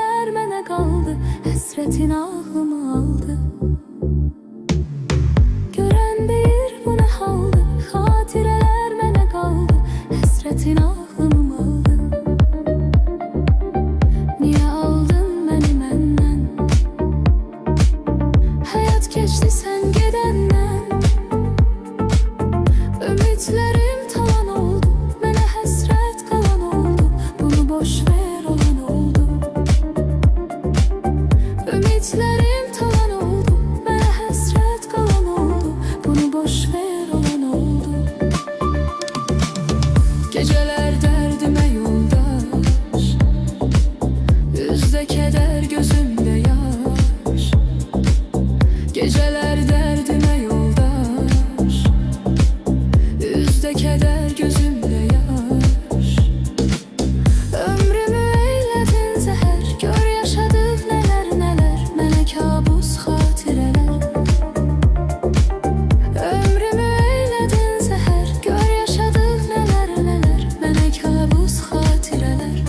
xatirələr mənə qaldı, həsrətin ağlımı aldı. Görən deyir bu nə haldı, xatirələr mənə qaldı, həsrətin ağlımı aldı. Niyə aldın məni məndən? Həyat keçdi sən gedəndən. Ümitlərim talan oldu, mənə həsrət qalan oldu, bunu boş ver olan oldu. Ümitlərim talan oldu, mənə həsrət qalan oldu, bunu boş ver olan oldu. Gecələr dərdimə yoldaş, üzdə kədər gözümdə yaş. Gecələr dərdimə yoldaş, üzdə kədər gözümdə yaş. Ömrümü eylədin zəhər, gör yaşadıq nələr nələr, mənə kabus xatirələr. Ömrümü eylədin zəhər, gör yaşadıq nələr nələr, mənə kabus xatirələr.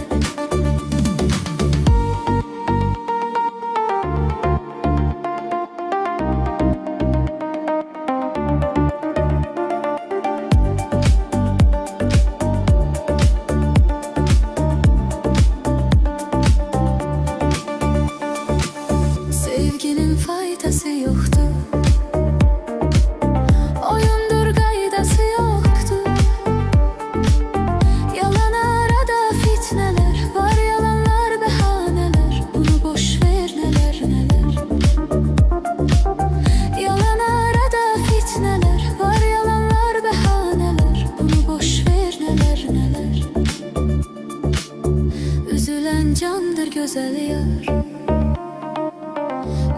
Sevginin faydası yoxdur, oyundur qaydası yoxdur. Yalan arada fitnələr var, yalanlar bəhanələr, bunu boş ver nələr nələr. Yalan arada fitnələr var, yalanlar bəhanələr, bunu boş ver nələr nələr. Üzülən candır gözəl yar,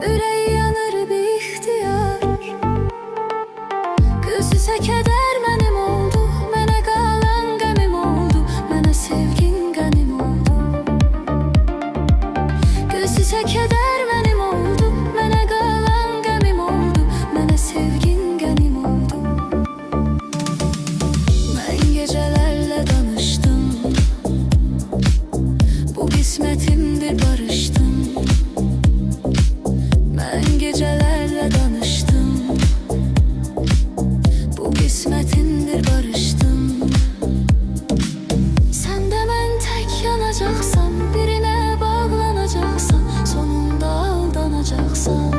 ürəyi yanır bir ixtiyar. Qüssə kədər mənim oldu, mənə qalan qəmim oldu, mənə sevgin qənim oldu. Qüssə kədər mənim oldu, mənə qalan qəmim oldu, mənə sevgin qənim oldu. Mən gecələrlə danışdım, bu qismətimdir barışdım. Mən gecələrlə danışdım, bu qismətindir barışdım. Sən də mən tək yanacaqsan, birinə bağlanacaqsan, sonunda aldanacaqsan.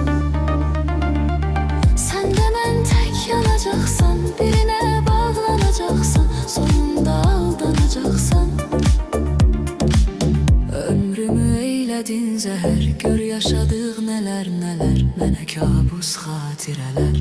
Sən də mən tək yanacaqsan, birinə bağlanacaqsan, sonunda aldanacaqsan. Ömrümü eylədin zəhər, gör yaşadıq nələr nələr, mənə kabus xatirələr.